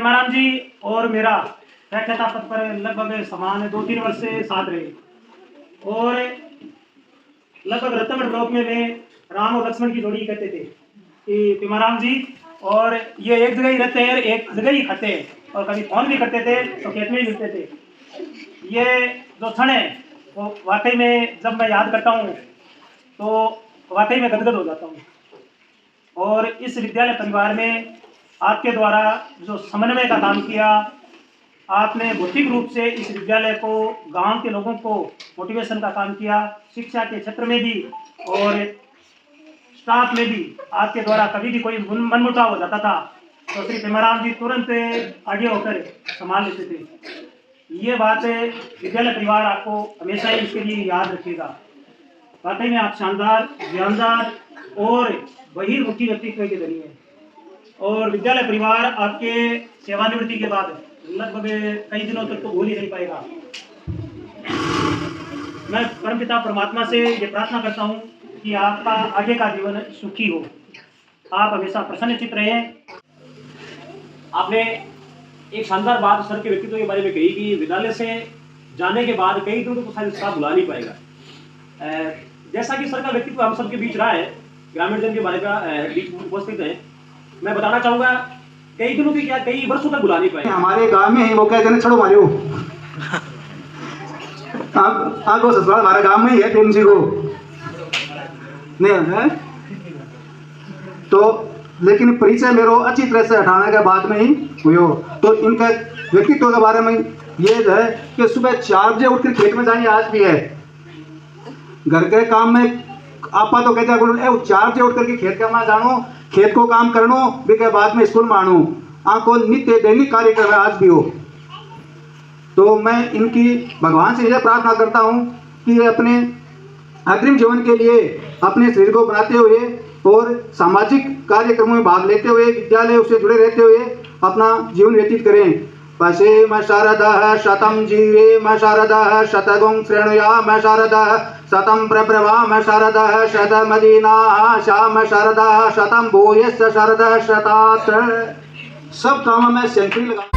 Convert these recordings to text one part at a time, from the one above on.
पेमाराम जी और मेरा व्याख्याता पद पर लगभग समान 2-3 वर्ष से साथ रहे और लगभग रत्नगढ़ ब्लॉक में वे राम और लक्ष्मण की जोड़ी कहते थे कि पेमाराम जी और ये एक जगह ही रहते हैं, एक जगह ही खाते हैं और कभी फोन भी करते थे तो खेत में ही मिलते थे। ये जो क्षण है वो वाकई में जब मैं याद करता हूँ तो वाकई में गदगद हो जाता हूँ। और इस विद्यालय परिवार में आपके द्वारा जो समन्वय का काम किया, आपने भौतिक रूप से इस विद्यालय को, गांव के लोगों को मोटिवेशन का काम किया, शिक्षा के क्षेत्र में भी और स्टाफ में भी आपके द्वारा कभी भी कोई मनमुटाव हो जाता था तो श्री पेमाराम जी तुरंत आगे होकर संभाल लेते थे। ये बात विद्यालय परिवार आपको हमेशा ही इसके लिए याद रखेगा। वाकई में आप शानदार, ज्ञानदार और बहिर्मुखी व्यक्तित्व के धनी हैं और विद्यालय परिवार आपके सेवानिवृत्ति के बाद लगभग कई दिनों तक तो भूल ही नहीं पाएगा। मैं परमपिता परमात्मा से ये प्रार्थना करता हूँ कि आपका आगे का जीवन सुखी हो, आप हमेशा प्रसन्नचित्त रहें। आपने एक शानदार बात सर के व्यक्तित्व के बारे में कही कि विद्यालय से जाने के बाद कई दिनों तक शायद स्टाफ भुला नहीं पाएगा। जैसा कि सर का व्यक्तित्व हम सबके बीच रहा है, ग्रामीण जन के बारे में बीच उपस्थित है, मैं बताना चाहूंगा कई दिनों की क्या कई वर्षों तक भुला नहीं पाए। हमारे गांव में ही वो कहते हैं छोड़ो मारियो आपको ससुराल हमारे गांव में ही है प्रेम जी को नहीं है तो, लेकिन परिचय मेरो अच्छी तरह से हटाने के बाद में ही हुई। तो इनका व्यक्तित्व के बारे में ये है कि सुबह 4 बजे उठकर खेत में जानी आज भी है। घर के काम में आपा तो कहते हैं 4 बजे उठ करके खेत में जानो, खेत को काम करनो, भी के बाद में स्कूल में आनो, आपको नित्य दैनिक कार्यक्रम है आज भी हो। तो मैं इनकी भगवान से यह प्रार्थना करता हूँ कि अपने अग्रिम जीवन के लिए अपने शरीर को बनाते हुए और सामाजिक कार्यक्रमों में भाग लेते हुए विद्यालय से जुड़े रहते हुए अपना जीवन व्यतीत करें। पशे म शारदा शतम जीवे म शारदा शतगुं श्रेणुया म शारदा शतम प्रभ्रमा म शारदा शतमदीना श्याम शारदा शतम भूयश्च शारदा शतात। सब कामों में सेंचुरी लगा।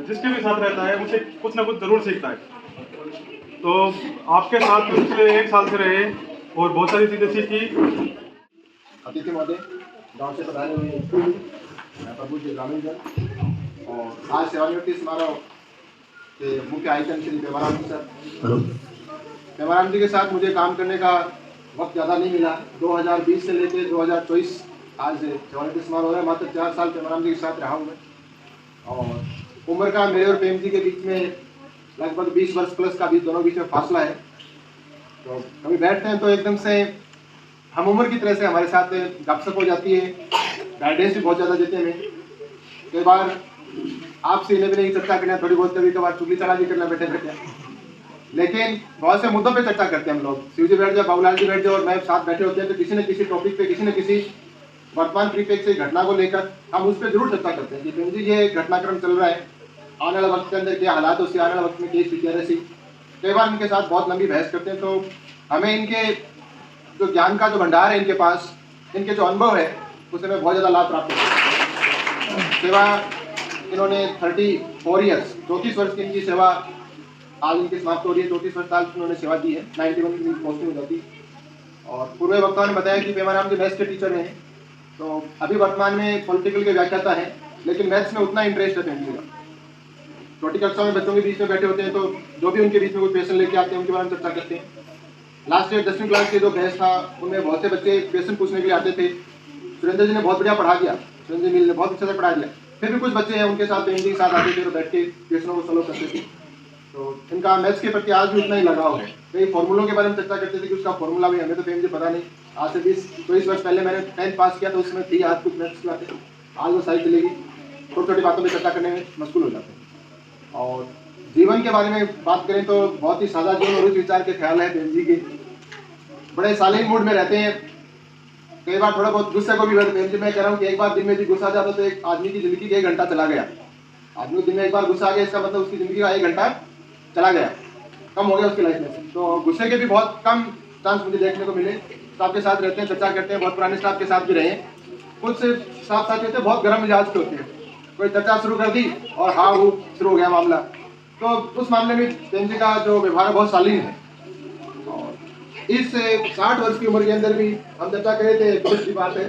जिसके भी साथ रहता है उसे कुछ ना कुछ जरूर सीखता है। तो आपके साथ पिछले 1 साल से रहे और बहुत सारी चीजें सीखी। अतिथि महोदय, गांव से पधारे हुए प्रभु जी ग्रामीण जन और आज सेवानिवृत्ति समारोह के मुख्य आयोजन श्री पेमाराम जी सर पेमाराम जी के साथ मुझे काम करने का वक्त ज़्यादा नहीं मिला। 2020 से लेकर 2024 आज जवानी समारोह हो रहा है, मात्र 4 साल पेमाराम जी के साथ रहा हूँ मैं। और उम्र का मेरे और प्रेम जी के बीच में लगभग 20 वर्ष प्लस का भी दोनों बीच में फासला है। तो कभी बैठते हैं तो एकदम से हम उम्र की तरह से हमारे साथ गपशप हो जाती है, गाइडेंस भी बहुत ज़्यादा देते हैं। कई बार आपसे इन्हें भी नहीं चर्चा करना, थोड़ी बहुत कभी कभार चुगली चला भी करना बैठे बैठे, लेकिन बहुत से मुद्दों पे चर्चा करते हैं हम लोग। शिव जी बैठ जाए, बाबूलाल जी बैठ जाए और मैं साथ बैठे होते हैं तो किसी न किसी टॉपिक पे, किसी न किसी वर्तमान परिप्रेक्ष्य घटना को लेकर हम उस पर जरूर चर्चा करते हैं कि प्रेम जी ये घटनाक्रम चल रहा है, आने वाले वक्त के अंदर क्या हालात हो, आने वाले वक्त में क्या स्थितियाँ रहती। कई बार इनके साथ बहुत लंबी बहस करते हैं तो हमें इनके जो ज्ञान का जो भंडार है इनके पास, इनके जो अनुभव है उससे हमें बहुत ज़्यादा लाभ प्राप्त होता है। सेवा इन्होंने 34 ईयर्स 34 वर्ष की इनकी सेवा आज इनकी समाप्त हो रही है। 34 वर्ष साल इन्होंने सेवा दी है, 91 की पोस्टिंग हो जाती। और पूर्व वक्ताओं ने बताया कि पेमाराम जी मैथ्स के टीचर हैं, तो अभी वर्तमान में पॉलिटिकल के व्याख्याता हैं, लेकिन मैथ्स में उतना इंटरेस्ट है पेंटिंग का। छोटी कक्षाओं में बच्चों के बीच में बैठे होते हैं तो जो भी उनके बीच में कोई क्वेश्चन लेके आते हैं उनके बारे में चर्चा करते हैं। लास्ट ईयर 10वीं क्लास के जो बैच था उनमें बहुत से बच्चे क्वेश्चन पूछने के लिए आते थे। सुरेंद्र जी ने बहुत बढ़िया पढ़ा दिया, सुरेंद्र जी ने बहुत अच्छे से पढ़ा दिया। फिर भी कुछ बच्चे हैं उनके साथ पेंटिंग के साथ आते थे और बैठ के क्वेश्चनों को सॉल्व करते थे। तो इनका मैथ्स के प्रति आज भी उतना ही लगाव है। कई फॉर्मूलों के बारे में चर्चा करते थे कि उसका फॉर्मूला भी हमें तो पेन जी पता नहीं। आज से 20-22 वर्ष पहले मैंने 10th पास किया तो उसमें थी आज कुछ मैथ्स क्लास, आज वो सारी चलेगी। छोटी छोटी बातों में चर्चा करने में मशगूल हो जाते हैं। और जीवन के बारे में बात करें तो बहुत ही सादा जीवन और उच्च विचार के ख्याल है पेन जी के। बड़े सालीन मूड में रहते हैं। कई बार थोड़ा बहुत गुस्से को भी पेन जी, मैं कह रहा हूँ कि एक बार दिन में भी गुस्सा जाता तो एक आदमी की जिंदगी का 1 घंटा चला गया। आदमी दिन में एक बार गुस्सा आ गया, इसका मतलब उसकी जिंदगी का 1 घंटा चला गया, कम हो गया उसकी लाइफ में। तो गुस्से के भी बहुत कम चांस मुझे देखने को मिले। स्टाफ के साथ रहते हैं, चर्चा करते हैं, बहुत पुराने स्टाफ के साथ भी रहे। कुछ स्टाफ साथी होते हैं बहुत गर्म मिजाज के होते हैं, कोई चर्चा शुरू कर दी और हाँ वो शुरू हो गया मामला। तो उस मामले में पेन जी का जो व्यवहार है बहुत शालीन है। और इस 60 वर्ष की उम्र के अंदर भी हम चर्चा कर रहे थे, बहुत सी बात है,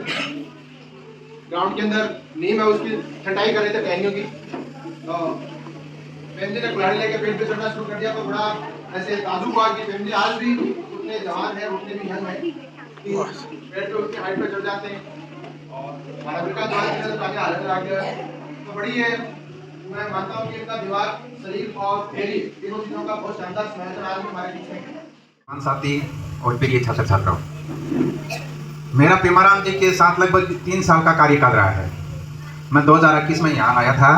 ग्राउंड के अंदर नीम है उसकी छंटाई कर रहे थे टहनियों की। तो पेन जी ने कुल्हाड़ी लेकर पेड़ पे चढ़ना शुरू कर दिया तो बड़ा ऐसे ताजुब हुआ कि पेन जी आज भी उतने जवान है, उतने भी यंग है कि पेड़ पे उसकी हाइट पे चढ़ जाते हैं। और हमारा बेटा जो है काफी हालत आ गया है। तो बड़ी है, मैं मानता हूँ कि इनका दिमाग, शरीर और फेरी तीनों चीजों का बहुत शानदार संयोजन आज भी हमारे बीच में है। साथी और प्रिय छात्र छात्राओं, मेरा पेमाराम जी के साथ लगभग 3 साल का कार्यकाल रहा है। मैं 2021 में यहाँ आया था,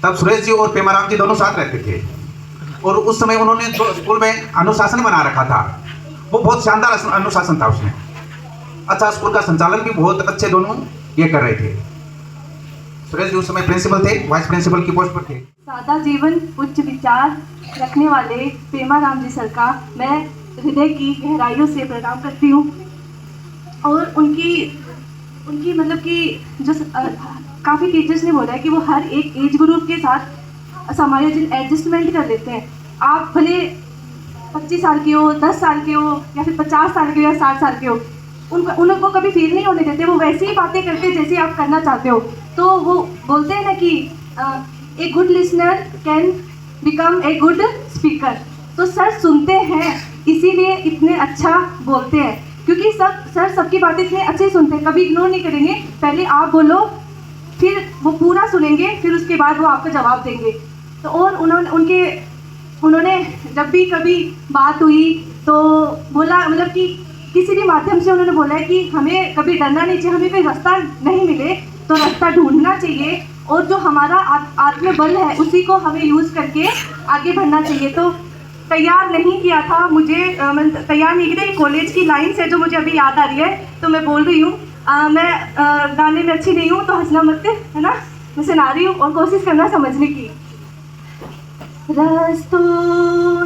तब सुरेश जी और पेमाराम जी दोनों साथ रहते थे और उस समय उन्होंने जो स्कूल में अनुशासन बना रखा था वो बहुत शानदार अनुशासन था। उसमें अच्छा स्कूल का संचालन भी बहुत अच्छे दोनों ये कर रहे थे। सुरेश जी उस समय प्रिंसिपल थे, वाइस प्रिंसिपल की पोस्ट पर थे। सादा जीवन उच्च विचार रखने वाले पेमाराम जी सर का मैं हृदय की गहराइयों से प्रणाम करती हूँ। और उनकी मतलब कि जो काफ़ी टीचर्स ने बोला है कि वो हर एक एज ग्रुप के साथ समायोजन एडजस्टमेंट कर लेते हैं। आप भले 25 साल के हो, 10 साल के हो या फिर 50 साल के हो या 60 साल के हो, उनको कभी फील नहीं होने देते। वो वैसी ही बातें करते हैं जैसे आप करना चाहते हो। तो वो बोलते हैं ना कि a good listener can become a good speaker. तो सर सुनते हैं इसीलिए इतने अच्छा बोलते हैं, क्योंकि सर सबकी बातें इतने अच्छे सुनते हैं, कभी इग्नोर नहीं करेंगे। पहले आप बोलो, फिर वो पूरा सुनेंगे, फिर उसके बाद वो आपको जवाब देंगे। तो और उन्होंने जब भी कभी बात हुई तो बोला, मतलब कि किसी भी माध्यम से उन्होंने बोला है कि हमें कभी डरना नहीं चाहिए, हमें कोई रास्ता नहीं मिले तो रास्ता ढूंढना चाहिए और जो हमारा आत्मबल है उसी को हमें यूज़ करके आगे बढ़ना चाहिए। तो तैयार नहीं किया था मुझे, तैयार नहीं किया। कॉलेज की लाइन से जो मुझे अभी याद आ रही है तो मैं बोल रही हूँ। मैं गाने में अच्छी नहीं हूँ तो हंसना मत, है ना। मैं सुना रही हूँ और कोशिश करना समझने की। रस्तों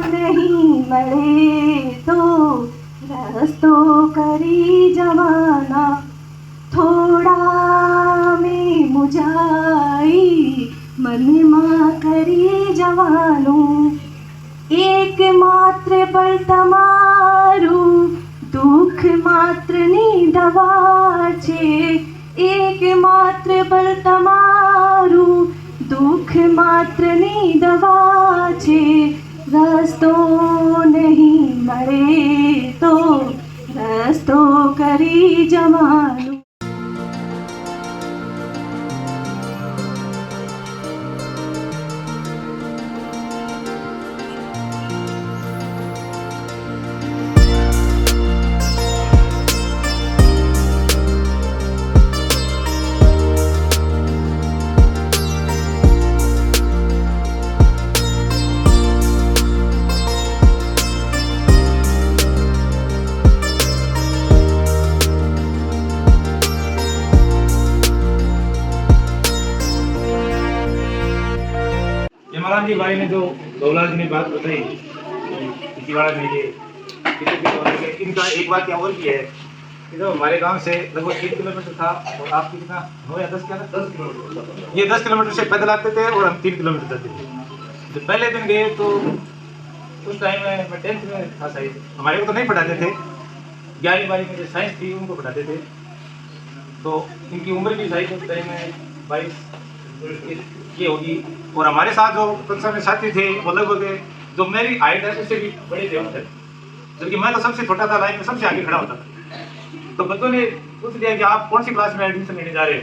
नहीं मरे तो रस्तों करी जमाना, थोड़ा में मुझाई मन माँ करी जवानू, एक मात्र बल तमारू दुख मात्र नी दवाचे, एक मात्र बल तमारू दुख मात्र नी दवाचे, रस्तों नहीं मरे तो रस्तों करी जमानू। पेमाराम जी बारे में जो गौलाल जी ने बात बताई इसी वाला में ये इनका एक बात क्या और भी है कि जो हमारे गांव से लगभग 3 किलोमीटर था और आप कितना हो या 10 किलोमीटर, ये 10 किलोमीटर से पैदल आते थे और हम 3 किलोमीटर जाते थे। जब पहले दिन गए तो उस टाइम में मैं 10th में था शायद, हमारे को तो नहीं पढ़ाते थे, 11वीं 12वीं में जो साइंस थी उनको पढ़ाते थे। तो इनकी उम्र भी शायद उस टाइम में 22 ये होगी। और हमारे साथ जो कक्षा में साथी थे वो लगभग जो मेरी हाइट है उससे भी बड़े थे उनसे, जबकि मैं तो सबसे छोटा था, लाइन में सबसे आगे खड़ा होता था। तो बच्चों ने पूछ लिया कि आप कौन सी क्लास में एडमिशन लेने जा रहे हो।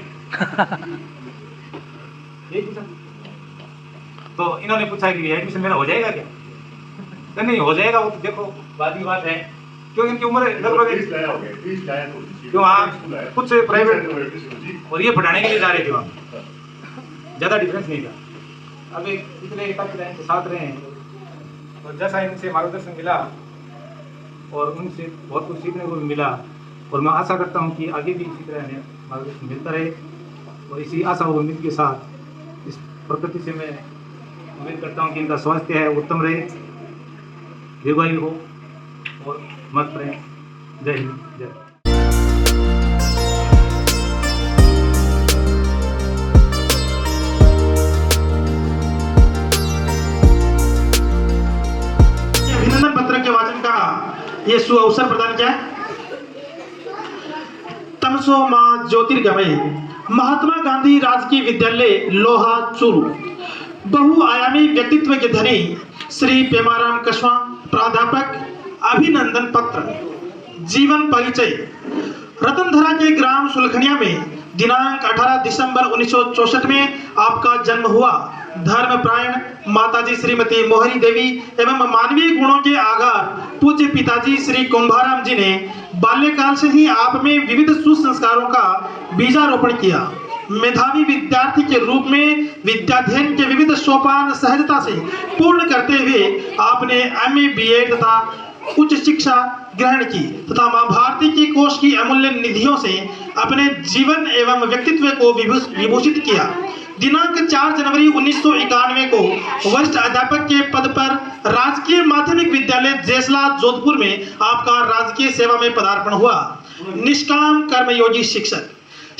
ये पूछा तो इन्होंने पूछा कि एडमिशन मेरा हो जाएगा क्या। नहीं हो जाएगा, वो तो देखो बाद की बात है, क्योंकि इनकी उम्र लगभग क्यों हाँ कुछ प्राइवेट और ये पढ़ाने के लिए जा रहे थे वहाँ, ज़्यादा डिफरेंस नहीं था। अभी पिछले काफ़ी टाइम से साथ रहे हैं और जैसा इनसे मार्गदर्शन मिला और उनसे बहुत कुछ सीखने को भी मिला और मैं आशा करता हूँ कि आगे भी इसी तरह हमें मार्गदर्शन मिलता रहे। और इसी आशा और उम्मीद के साथ इस प्रकृति से मैं उम्मीद करता हूँ कि इनका स्वास्थ्य है उत्तम रहे, दीर्घायु हो और मस्त रहे। जय हिंद जय। अभिनंदन पत्र के वाचन का ये सुअवसर प्रदान किया। तमसो मां ज्योतिर्गमय महात्मा गांधी राजकीय विद्यालय लोहा चूरू बहुआयामी व्यक्तित्व के धनी श्री पेमाराम कस्वा प्राध्यापक अभिनंदन पत्र। जीवन परिचय। रतनधरा के ग्राम सुलखनिया में दिनांक 18 दिसंबर 1964 में आपका जन्म हुआ। धर्मप्रायण माताजी श्रीमती मोहरी देवी एवं मानवीय गुणों के आगार पूज्य पिताजी श्री कुंभाराम जी ने बाल्यकाल से ही आप में विविध सुसंस्कारों का बीजारोपण किया। मेधावी विद्यार्थी के रूप में विद्याध्ययन के विविध सोपान सहजता से पूर्ण करते हुए आपने MA BEd तथा उच्च शिक्षा ग्रहण की तथा मां भारती की कोष की अमूल्य निधियों से अपने जीवन एवं व्यक्तित्व को विभूषित किया। दिनांक 4 जनवरी 1991 को वरिष्ठ अध्यापक के पद पर राजकीय माध्यमिक विद्यालय जेसला जोधपुर में आपका राजकीय सेवा में पदार्पण हुआ। निष्काम कर्मयोगी शिक्षक।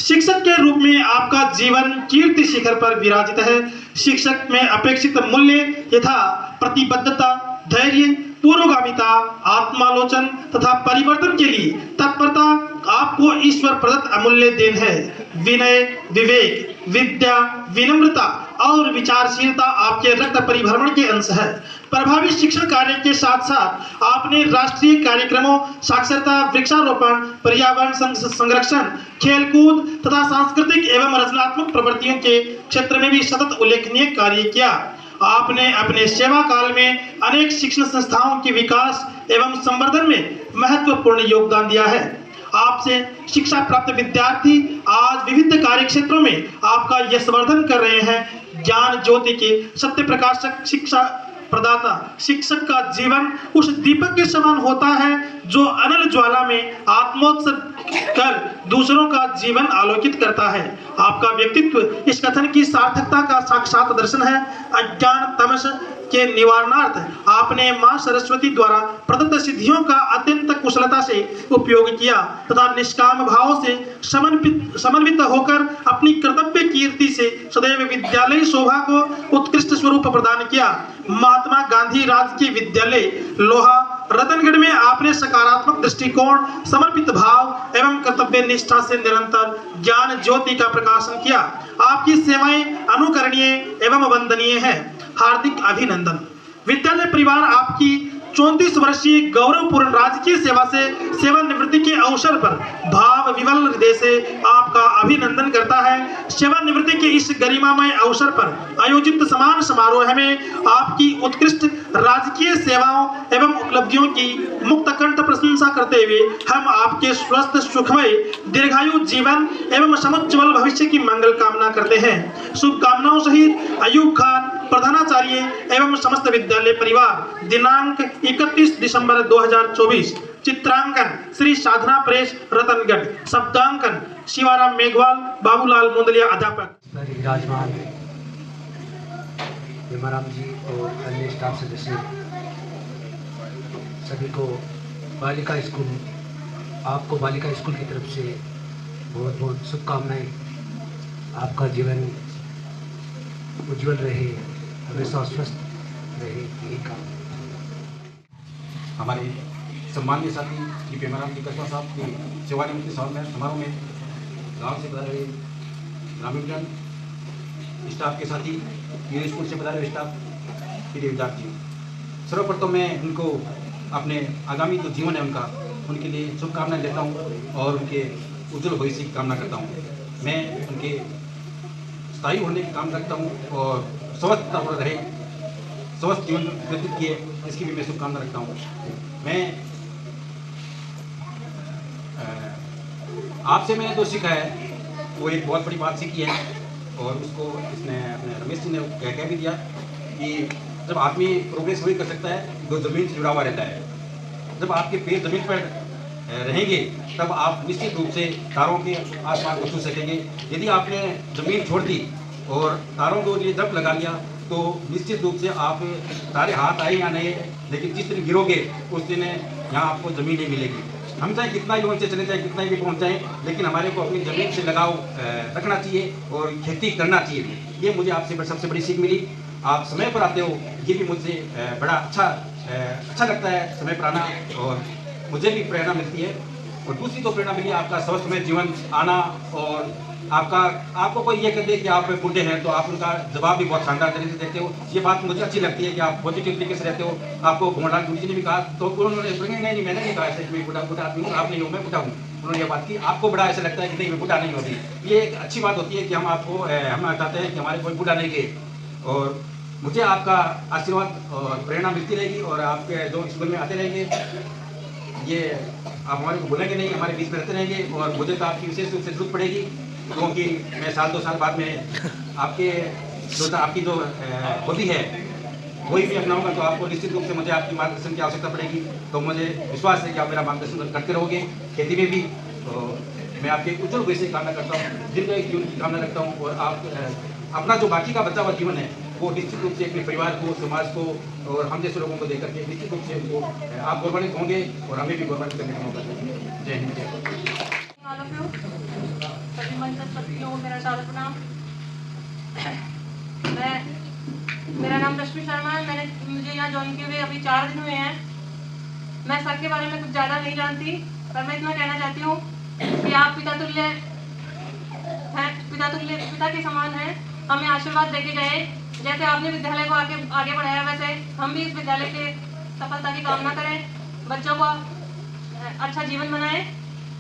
शिक्षक के रूप में आपका जीवन कीर्ति शिखर पर विराजित है। शिक्षक में अपेक्षित मूल्य यथा प्रतिबद्धता, धैर्य, पूर्वगामिता, आत्मालोचन तथा परिवर्तन के लिए तत्परता आपको ईश्वर प्रदत्त अमूल्य देन है। विनय, विवेक, विद्या, विनम्रता और विचारशीलता आपके रक्त परिभ्रमण के अंश है। प्रभावी शिक्षण कार्य के साथ साथ आपने राष्ट्रीय कार्यक्रमों, साक्षरता, वृक्षारोपण, पर्यावरण संरक्षण, खेलकूद तथा सांस्कृतिक एवं रचनात्मक प्रवृत्तियों के क्षेत्र में भी सतत उल्लेखनीय कार्य किया। आपने अपने सेवा काल में अनेक शिक्षण संस्थाओं के विकास एवं संवर्धन में महत्वपूर्ण योगदान दिया है। आपसे शिक्षा प्राप्त विद्यार्थी आज विविध कार्य क्षेत्रों में आपका यशवर्धन कर रहे हैं। ज्ञान ज्योति के सत्य प्रकाशक शिक्षा प्रदाता शिक्षक का जीवन उस दीपक के समान होता है जो अनल ज्वाला में आत्मोत्सव कर दूसरों का जीवन आलोकित करता है। आपका व्यक्तित्व इस कथन की सार्थकता का साक्षात दर्शन है। अज्ञान तमस के निवारणार्थ आपने मां सरस्वती द्वारा प्रदत्त सिद्धियों का अत्यंत कुशलता से उपयोग किया तथा निष्काम भाव से समन्वित होकर अपनी कर्तव्य कीर्ति से सदैव विद्यालय शोभा को उत्कृष्ट स्वरूप प्रदान किया। महात्मा गांधी राजकीय विद्यालय लोहा रतनगढ़ में आपने सकारात्मक दृष्टिकोण, समर्पित भाव एवं कर्तव्य निष्ठा से निरंतर ज्ञान ज्योति का प्रकाशन किया। आपकी सेवाएं अनुकरणीय एवं वंदनीय है। हार्दिक अभिनंदन। विद्यालय परिवार आपकी 34 वर्षीय गौरवपूर्ण राजकीय सेवा से सेवानिवृत्ति के अवसर पर भाव विवल हृदय से आपका अभिनंदन करता है। सेवानिवृत्ति के इस गरिमामय अवसर पर आयोजित सम्मान समारोह में आपकी उत्कृष्ट राजकीय सेवाओं एवं उपलब्धियों की मुक्तकंठ प्रशंसा करते हुए हम आपके स्वस्थ सुखमय दीर्घायु जीवन एवं समुज्ज्वल भविष्य की मंगल कामना करते हैं। शुभकामनाओं सहित अयूब खान प्रधानाचार्य एवं समस्त विद्यालय परिवार। दिनांक 31 दिसंबर 2024। चित्रांकन श्री साधना प्रेस रतनगढ़। शब्दांकन शिवाराम मेघवाल, बाबूलाल मुंदलिया अध्यापक। विराजमान पेमाराम जी और अन्य स्टाफ सदस्य सभी को बालिका स्कूल, आपको बालिका स्कूल की तरफ से बहुत बहुत शुभकामनाएं। आपका जीवन उज्जवल रहे, हमेशा स्वस्थ रहे, यही काम। हमारे सम्मानीय साथी श्री पेमाराम जी कस्बा साहब के सेवानिवृत्ति समारोह में गांव से पधारे हुए ग्रामीणजन, स्टाफ के साथी, यूनियन स्कूल से पधारे हुए स्टाफ, प्रिय विद्यार्थी, सर्वप्रथम मैं उनको अपने आगामी जो जीवन है उनके लिए शुभकामनाएं देता हूं और उनके उज्जवल भविष्य की कामना करता हूं। मैं उनके स्थायी होने की काम करता हूं और स्वस्थ रहे, स्वस्थ जीवन व्यतीत किए, इसकी भी मैं शुभकामना रखता हूं। मैं आपसे मैंने जो सीखा है वो एक बहुत बड़ी बात सीखी है और उसको इसने अपने रमेश जी ने कह भी दिया कि जब आदमी प्रोग्रेस वही कर सकता है जो ज़मीन से जुड़ा हुआ रहता है। जब आपके पैर ज़मीन पर रहेंगे तब आप निश्चित रूप से तारों के आसमान को छू सकेंगे। यदि आपने ज़मीन छोड़ दी और तारों को लिए जब लगा लिया तो निश्चित रूप से आप तारे हाथ आए या नहीं, लेकिन जिस दिन गिरोगे उस दिन यहाँ आपको ज़मीन नहीं मिलेगी। हम चाहे कितना ही ऊंचे चले जाए, कितना भी पहुँच जाएँ, लेकिन हमारे को अपनी ज़मीन से लगाव रखना चाहिए और खेती करना चाहिए। ये मुझे आपसे सबसे बड़ी सीख मिली। आप समय पर आते हो, ये भी मुझसे बड़ा अच्छा लगता है समय पर आना, और मुझे भी प्रेरणा मिलती है। और दूसरी तो प्रेरणा मिली आपका स्वस्थमय जीवन आना, और आपको कोई ये कह दे कि आप बूढ़े हैं तो आप उनका जवाब भी बहुत शानदार तरीके से देते हो। ये बात मुझे अच्छी लगती है कि आप पॉजिटिव तरीके से रहते हो। आपको घुमरान गुरु जी ने भी कहा तो उन्होंने नहीं मैंने नहीं कहा ऐसे मैं बूढ़ा आदमी हूँ, आप नहीं हो, मैं बूढ़ा हूँ। उन्होंने ये बात की, आपको बड़ा ऐसा लगता है कि नहीं मैं बूढ़ा नहीं होती। ये एक अच्छी बात होती है कि हम चाहते हैं कि हमारे कोई बूढ़ा नहीं गए। और मुझे आपका आशीर्वाद और प्रेरणा मिलती रहेगी और आपके जो स्कूल में आते रहेंगे, ये आप हमारे को भूलेंगे नहीं, हमारे बीच में रहते रहेंगे। और मुझे तो आपकी विशेष रूप से जरूरत पड़ेगी, क्योंकि मैं साल 2 साल बाद में आपकी जो होती है वही भी अपनाऊंगा, तो आपको निश्चित रूप से मुझे आपकी मार्गदर्शन की आवश्यकता पड़ेगी। तो मुझे विश्वास है कि आप मेरा मार्गदर्शन करते रहोगे, खेती में भी। तो मैं आपके उज्जवल भविष्य की कामना करता हूँ, दीर्घायु जीवन की कामना करता हूँ। और आप अपना जो बाकी का बचा हुआ जीवन है वो निश्चित रूप से अपने परिवार को, समाज को और हम जैसे लोगों को देकर के निश्चित रूप से उनको आप गौरवान्वित होंगे और हमें भी गौरवान्वित करने का मौका देंगे। जय हिंद, जय सभी मंचस्पतियों को मेरा सादर प्रणाम। मेरा नाम रश्मि शर्मा है। मुझे यहाँ ज्वाइन किए हुए अभी 4 दिन हुए हैं। मैं सर के बारे में कुछ ज़्यादा नहीं जानती, पर मैं इतना कहना चाहती हूँ कि आप पिता के समान हैं। हमें आशीर्वाद देके गए, जैसे आपने विद्यालय को आगे बढ़ाया, वैसे हम भी इस विद्यालय के सफलता की कामना करें, बच्चों को अच्छा जीवन बनाएं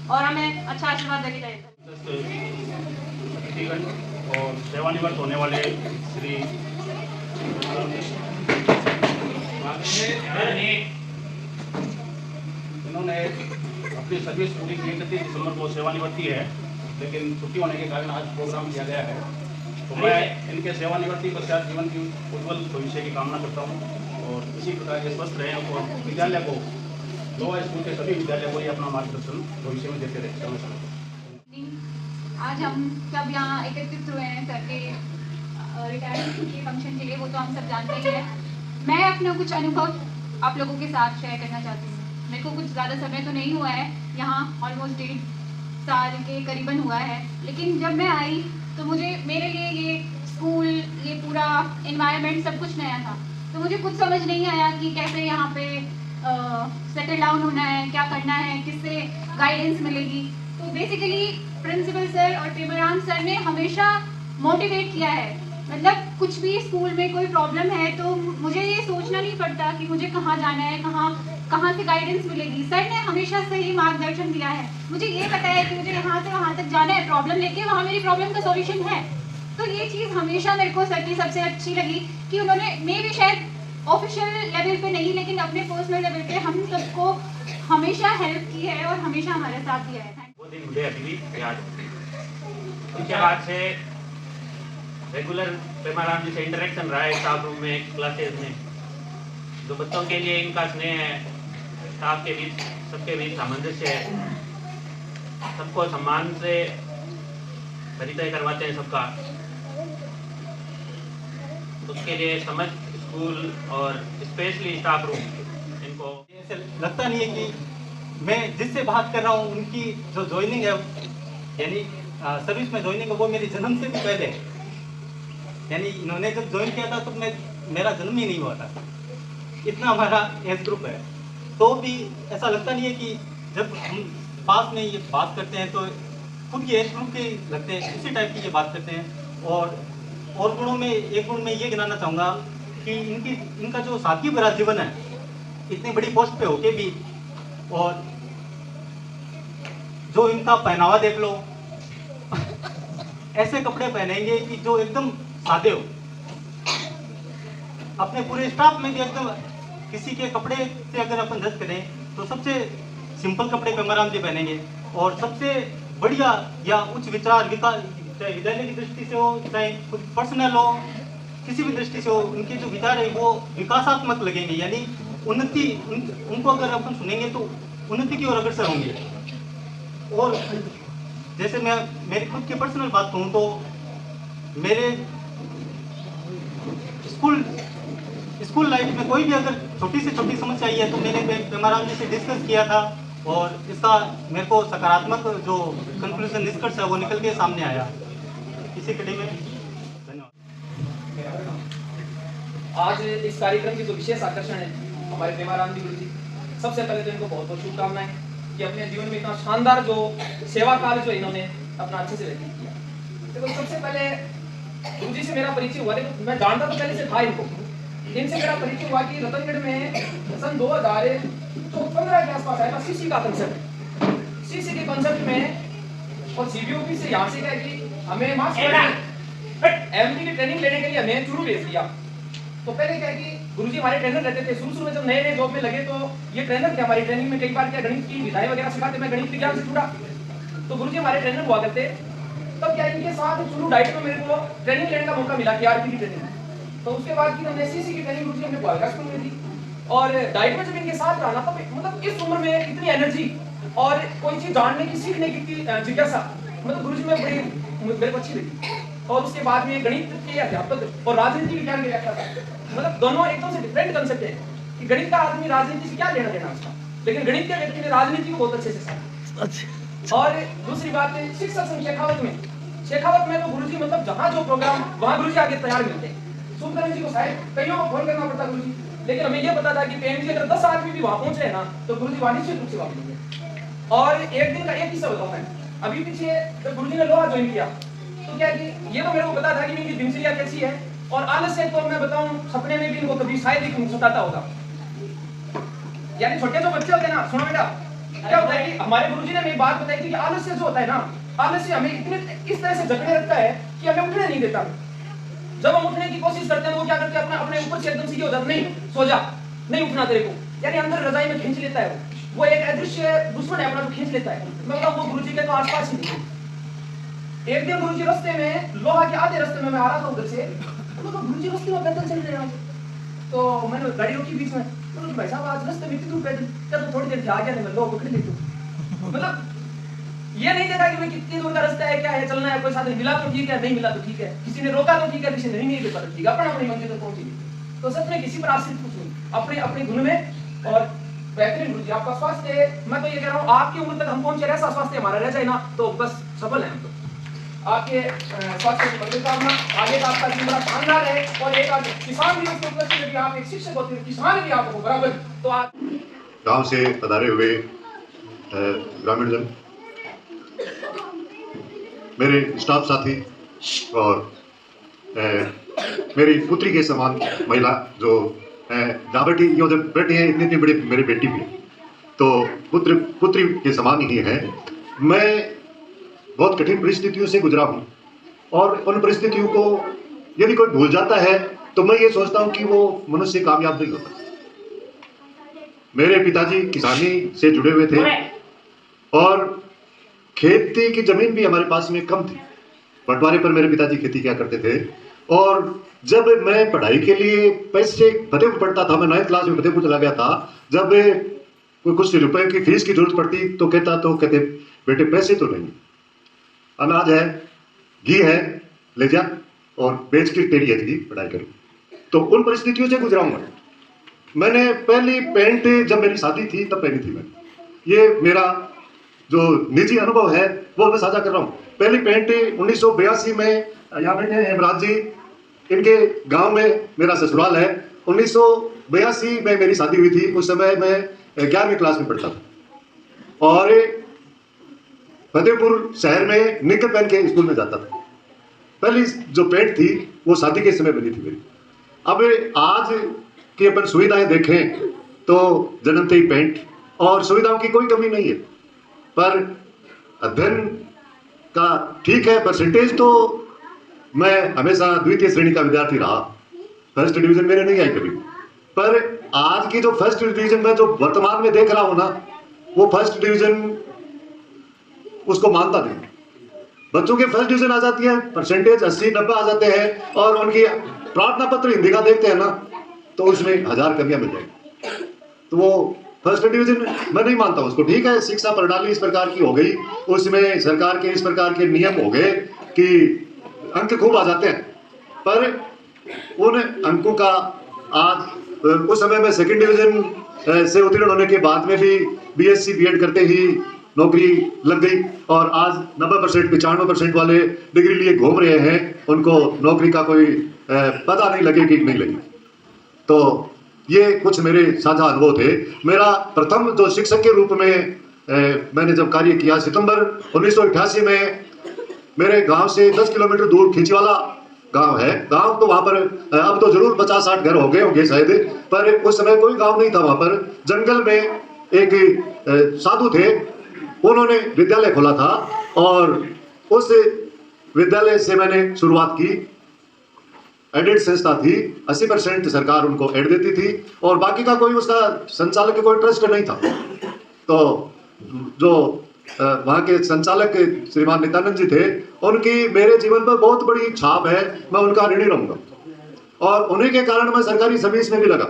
और हमें अच्छा आशीर्वाद देके जाए। और सेवानिवृत्त होने वाले श्री इन्होंने अपनी सर्विस पूरी की 31 दिसंबर को सेवानिवृत्ति है, लेकिन छुट्टी होने के कारण आज प्रोग्राम किया गया है। तो मैं इनके सेवानिवृत्ति पश्चात जीवन की उज्जवल भविष्य की कामना करता हूँ और इसी प्रकार के स्वस्थ रहें और विद्यालय को, लोअर स्कूल के सभी विद्यालय को ये अपना मार्गदर्शन भविष्य में देते रहे। आज हम सब यहाँ एकत्रित हुए हैं सर के रिटायरमेंट के फंक्शन के लिए, वो तो हम सब जानते ही हैं। मैं अपना कुछ अनुभव आप लोगों के साथ शेयर करना चाहती हूँ। मेरे को कुछ ज़्यादा समय तो नहीं हुआ है यहाँ, ऑलमोस्ट 1.5 साल के करीबन हुआ है, लेकिन जब मैं आई तो मेरे लिए ये स्कूल, ये पूरा एनवायरनमेंट सब कुछ नया था। तो मुझे कुछ समझ नहीं आया कि कैसे यहाँ पे सेटल डाउन होना है, क्या करना है, किससे गाइडेंस मिलेगी। तो बेसिकली प्रिंसिपल सर और पेमाराम सर ने हमेशा मोटिवेट किया है मतलब कुछ भी स्कूल में कोई प्रॉब्लम है तो मुझे ये सोचना नहीं पड़ता कि मुझे कहाँ जाना है, कहाँ से गाइडेंस मिलेगी। सर ने हमेशा सही मार्गदर्शन दिया है, मुझे ये पता है कि मुझे यहाँ से वहाँ तक जाना है, प्रॉब्लम लेके वहाँ मेरी प्रॉब्लम का सॉल्यूशन है। तो ये चीज़ हमेशा मेरे को सर की सबसे अच्छी लगी कि उन्होंने मे भी शायद ऑफिशियल लेवल पे नहीं लेकिन अपने पर्सनल लेवल पे हम सबको हमेशा हेल्प की है और हमेशा हमारे साथ दिया है। वो दिन मुझे अभी भी याद है। उसके बाद से रेगुलर पेमाराम जी से इंटरेक्शन रहा है स्टाफ रूम में, क्लासेस में। जो बच्चों के लिए इनका स्नेह है, स्टाफ के बीच सबके बीच सामंजस्य है, सबको सम्मान से परिचय करवाते हैं सबका। उसके लिए समस्त स्कूल और स्पेशली स्टाफ रूम इनको ऐसे लगता नहीं है कि मैं जिससे बात कर रहा हूँ उनकी जो ज्वाइनिंग है यानी सर्विस में ज्वाइनिंग है वो मेरी जन्म से भी पहले, यानी इन्होंने जब ज्वाइन किया था तो मेरा जन्म ही नहीं हुआ था, इतना हमारा एज ग्रुप है। तो भी ऐसा लगता नहीं है कि जब हम पास में ये बात करते हैं तो खुद ये एज ग्रुप के लगते हैं, इसी टाइप की ये बात करते हैं। और गुणों में एक गुण मैं ये गिनाना चाहूँगा कि इनका जो साथी भरा जीवन है, इतनी बड़ी पोस्ट पे होके भी, और जो इनका पहनावा देख लो ऐसे कपड़े पहनेंगे कि जो एकदम सादे हो। अपने पूरे स्टाफ में भी एकदम किसी के कपड़े से अगर अपन जज करें तो सबसे सिंपल कपड़े पेमाराम जी पहनेंगे, और सबसे बढ़िया या उच्च विचार विकास, चाहे विद्यालय की दृष्टि से हो चाहे खुद पर्सनल हो, किसी भी दृष्टि से हो, उनके जो विचार है वो विकासात्मक लगेंगे, यानी उन्नति उनको अगर अपन सुनेंगे तो उन्नति की ओर अग्रसर होंगे। और जैसे मैं मेरी खुद की पर्सनल बात कहूँ तो मेरे स्कूल लाइफ में कोई भी अगर छोटी से छोटी समस्या आई है तो मैंने पेमाराम जी से डिस्कस किया था, और इसका मेरे को सकारात्मक जो कंक्लूजन निष्कर्ष है वो निकल के सामने आया। इसी कड़ी में धन्यवाद। आज इस कार्यक्रम की जो विशेष आकर्षण है हमारे पेमाराम जी गुरु जी, सबसे पहले तो इनको बहुत बहुत शुभकामनाएं कि अपने जीवन में इतना शानदार जो सेवा कार्य जो इन्होंने अपना अच्छे से व्यतीत किया। देखो सबसे पहले गुरु जी से मेरा परिचय हुआ, देखो मैं जानता तो पहले से था इनसे मेरा परिचय हुआ कि रतनगढ़ में सन 2015 के आसपास आया था सीसी का कंसेप्ट। सीसी के कंसेप्ट में और सीबीओपी से यहाँ से क्या कि हमें मार्क्स एमडी की ट्रेनिंग लेने के लिए हमें चूरू भेज दिया। तो पहले क्या कि गुरुजी हमारे ट्रेनर रहते थे, शुरू में जब नए जॉब में लगे तो ये ट्रेनर थे हमारी ट्रेनिंग में, कई बार क्या गणित की विधाएं वगैरह सिखाते, मैं गणित विज्ञान से जुड़ा, तो गुरुजी हमारे ट्रेनर हुआ करते। तब क्या इनके साथ चूरू डाइट में मेरे को ट्रेनिंग लेने का मौका मिला, आरपी की ट्रेनिंग। तो उसके बाद की हमने सीसी की ट्रेनिंग गुरुजी हमने ग्वालियर स्कूल में दी, और डाइट में जब इनके साथ रहा तो मतलब इस उम्र में इतनी एनर्जी और कोई चीज जानने की सीखने की जिज्ञासा मतलब गुरुजी में बड़ी मेरे को अच्छी लगी। और उसके बाद में गणित के अध्यापक और राजनीति विज्ञान के व्याख्याता, मतलब दोनों एकदम से डिफरेंट कंसेप्ट है कि गणित का आदमी राजनीति से क्या लेना देना उसका, लेकिन गणित के व्यक्ति ने राजनीति को बहुत अच्छे से समझा। और दूसरी बात है शिक्षक संघ शेखावत में तो गुरुजी मतलब जहाँ जो प्रोग्राम वहाँ गुरुजी आगे तैयार मिलते हैं। सुखकरण जी को शायद कईयों को फोन करना पड़ता गुरुजी, लेकिन हमें यह पता था कि पीएमजी अगर 10 आदमी भी वहाँ पहुंच रहे ना तो गुरुजी वहाँ निश्चित रूप से वहाँ मिलेंगे। और एक दिन का एक किस्सा बताऊँ मैं, अभी पीछे जब गुरुजी ने लोहा ज्वाइन किया तो क्या कि ये तो मेरे को पता था कि इनकी दिनचर्या कैसी है, और आलस्य तो मैं बताऊं सपने में भी इनको कभी शायद ही सताता होगा। यानी छोटे जो बच्चे होते हैं ना, सुनो बेटा, क्या होता है कि हमारे गुरुजी ने एक बात बताई थी कि आलस्य जो होता है ना, आलस्य हमें इतने इस तरह से जकड़े रखता है कि हमें उठने नहीं देता। जब हम उठने की कोशिश करते हैं वो क्या करते हैं, अपने ऊपर से एकदम सीधे हो जाते, नहीं सो जा, नहीं उठना तेरे को, यानी अंदर रजाई में खींच लेता है। वो एक अदृश्य दुश्मन है अपना, जो खींच लेता है। मैं बताऊं वो गुरुजी के तो आसपास ही नहीं। एक दिन गुरुजी रास्ते में, लोहा के आधे रास्ते में मैं आ रहा था उधर से, तो गुरुजी रास्ते में पैदल चल रहे हैं, तो मैंने गाड़ी रोकी बीच में, तो भाई साहब आज रास्ते में कितनी पैदल, क्या तो थोड़ी देर से आ गया मैं लोग पकड़ लेता हूं। मतलब ये नहीं देखा कि मैं कितनी दूर का रास्ता है, क्या है, चलना है, कोई साधन मिला तो ठीक है, नहीं मिला तो ठीक है, किसी ने रोका तो ठीक है, किसी ने नहीं रोका तो ठीक है, अपना अपनी मंजिल तक पहुंची। तो सच में किसी पर आश्रित कुछ नहीं, अपने अपने धुन में। और बेहतरीन गुरुजी आपका स्वास्थ्य, मैं तो ये कह रहा हूँ आपकी उम्र तक हम पहुंचे, ऐसा स्वास्थ्य हमारा रह जाए ना तो बस सफल है हम तो। आपके स्वास्थ्य की शुभकामना, आगे का आपका जीवन बड़ा शानदार है। और एक आज किसान दिवस के उपलक्ष्य में भी आप एक शिक्षक होते हैं, किसान भी आपको बराबर, तो आप गांव से पधारे हुए ग्रामीण जन, मेरे स्टाफ साथी और मेरी पुत्री के समान महिला जो जहाँ बैठी ये जो बैठी है इतनी इतनी बड़ी मेरी बेटी भी है, तो पुत्री के समान ही है। मैं बहुत कठिन परिस्थितियों से गुजरा हूँ और उन परिस्थितियों को यदि कोई भूल जाता है तो मैं ये सोचता हूँ कि वो मनुष्य कामयाब नहीं होता। मेरे पिताजी किसानी से जुड़े हुए थे और खेती की जमीन भी हमारे पास में कम थी। बंटवारे पर मेरे पिताजी खेती किया करते थे और जब मैं पढ़ाई के लिए पैसे फतेहपुर पढ़ता था, मैं 9th क्लास में फतेहपुर चला गया था, जब कोई कुछ रुपए की फीस की जरूरत पड़ती तो कहते बेटे पैसे तो नहीं, अनाज है, घी है, ले जा और बेच के तेरी अच्छी पढ़ाई करूँ। तो उन परिस्थितियों से गुजरा हूँ। मैंने पहली पैंट जब मेरी शादी थी तब पहनी थी मैंने। ये मेरा जो निजी अनुभव है वो मैं साझा कर रहा हूँ। पहली पैंट 1982 में, यहाँ बैठे हैं हेमराज जी, इनके गांव में मेरा ससुराल है। 1982 में मेरी शादी हुई थी। उस समय मैं 11वीं क्लास में पढ़ता था और फतेहपुर शहर में निकर पहन के स्कूल में जाता था। पहली जो पैंट थी वो शादी के समय बनी थी मेरी। अब आज की अपन सुविधाएं देखें तो जन्मते ही पैंट और सुविधाओं की कोई कमी नहीं है, पर अध्ययन का ठीक है, परसेंटेज तो मैं हमेशा द्वितीय श्रेणी का विद्यार्थी रहा, फर्स्ट डिवीजन मेरे नहीं आई कभी। पर आज की जो फर्स्ट डिवीजन में जो वर्तमान में देख रहा हूं ना, वो फर्स्ट डिवीजन उसको मानता नहीं। बच्चों के फर्स्ट डिवीजन आ जाती है, परसेंटेज 80-90 आ जाते हैं और उनकी प्रार्थना पत्र हिंदी का देखते हैं ना तो उसमें 1000 कमियां मिल जाएगी। तो वो फर्स्ट डिवीजन मैं नहीं मानता उसको। ठीक है, शिक्षा प्रणाली इस प्रकार की हो गई, उसमें सरकार के इस प्रकार के नियम हो गए कि अंक खूब आ जाते हैं, पर उन अंकों का आज उस समय में सेकंड डिवीजन से उत्तीर्ण होने के बाद में भी बीएससी बीएड करते ही नौकरी लग गई और आज 90% 95% वाले डिग्री लिए घूम रहे हैं, उनको नौकरी का कोई पता नहीं लगे कि नहीं लगी। तो ये कुछ मेरे साझा अनुभव थे। मेरा प्रथम जो शिक्षक के रूप में मैंने जब कार्य किया, सितंबर 1988 में मेरे गांव से 10 किलोमीटर दूर खिंचीवाला गांव है। गांव तो वहां पर अब तो जरूर 50-60 घर हो गए होंगे शायद, पर उस समय कोई गांव नहीं था। वहां पर जंगल में एक साधु थे, उन्होंने विद्यालय खोला था और उस विद्यालय से मैंने शुरुआत की। एडेड संस्था थी, 80% सरकार उनको एड देती थी और बाकी का कोई उसका संचालक का कोई ट्रस्ट नहीं था। तो जो वहाँ के संचालक श्रीमान नित्यानंद जी थे, उनकी मेरे जीवन पर बहुत बड़ी छाप है, मैं उनका ऋणी रहूंगा और उन्हीं के कारण मैं सरकारी सर्विस में भी लगा।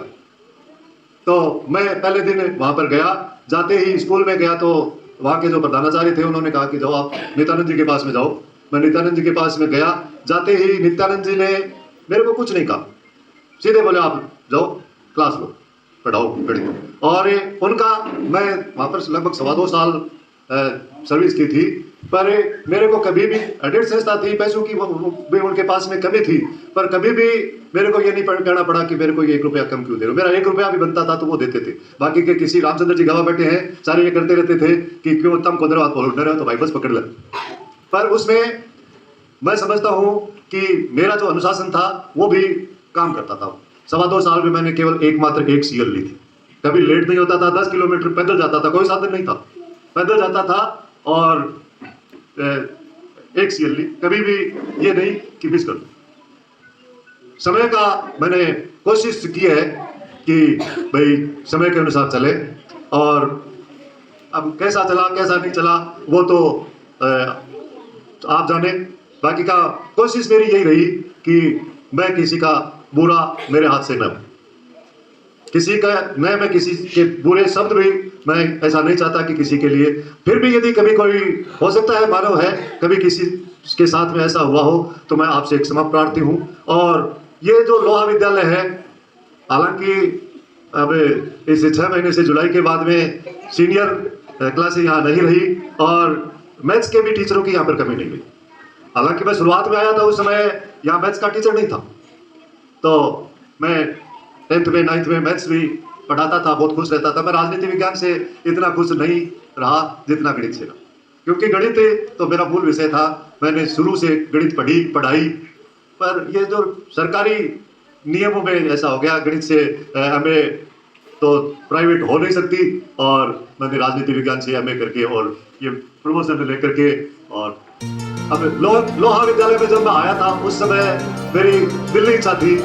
तो मैं पहले दिन वहाँ पर गया, जाते ही स्कूल में गया तो वहाँ के जो प्रधानाचार्य थे उन्होंने कहा कि जाओ आप नित्यानंद जी के पास में जाओ। मैं नित्यानंद जी के पास में गया, जाते ही नित्यानंद जी ने मेरे को कुछ नहीं कहा, सीधे बोले आप जाओ क्लास लो, पढ़ाओ गणित। और उनका मैं वहाँ पर लगभग 2.25 साल सर्विस की थी, पर मेरे को कभी भी एडेड संस्था थी, पैसों की भी उनके पास में कमी थी, पर कभी भी मेरे को ये नहीं कहना पड़ा कि मेरे को 1 रुपया कम क्यों दे रहे हो। मेरा 1 रुपया भी बनता था तो वो देते थे। बाकी के किसी रामचंद्र जी गवाह बैठे हैं, सारे ये करते रहते थे कि क्यों तम को दरवाज बोलो डर तो भाई बस पकड़ ले। पर उसमें मैं समझता हूँ कि मेरा जो अनुशासन था वो भी काम करता था। 2.25 साल में मैंने केवल एकमात्र एक सीएल ली थी। कभी लेट नहीं होता था, 10 किलोमीटर पैदल जाता था, कोई साधन नहीं था, पैदल जाता था और एक सीएल ली। कभी भी ये नहीं कि मिस कर दो। समय का मैंने कोशिश की है कि भाई समय के अनुसार चले, और अब कैसा चला कैसा नहीं चला वो तो आप जाने। बाकी का कोशिश मेरी यही रही कि मैं किसी का बुरा मेरे हाथ से न हो, किसी का मैं किसी के बुरे शब्द भी मैं ऐसा नहीं चाहता कि किसी के लिए। फिर भी यदि कभी कोई हो सकता है मानव है, कभी किसी के साथ में ऐसा हुआ हो तो मैं आपसे एक क्षमा प्रार्थी हूँ। और ये जो लोहा विद्यालय है, हालांकि अब इस 6 महीने से जुलाई के बाद में सीनियर क्लासें यहाँ नहीं रही और मैथ्स के भी टीचरों की यहाँ पर कमी नहीं हुई। हालांकि मैं शुरुआत में आया था उस समय यहाँ मैथ्स का टीचर नहीं था, तो मैं 10th में 9th में मैथ्स भी पढ़ाता था, बहुत खुश रहता था। मैं राजनीति विज्ञान से इतना खुश नहीं रहा जितना गणित से रहा, क्योंकि गणित तो मेरा मूल विषय था। मैंने शुरू से गणित पढ़ाई पर ये जो सरकारी नियमों में ऐसा हो गया, गणित से एमए तो प्राइवेट हो नहीं सकती, और मैंने राजनीति विज्ञान से एमए करके और ये प्रमोशन लेकर के, और अब लोहा विद्यालय में जब मैं आया था उस समय मेरी दिल की इच्छा थी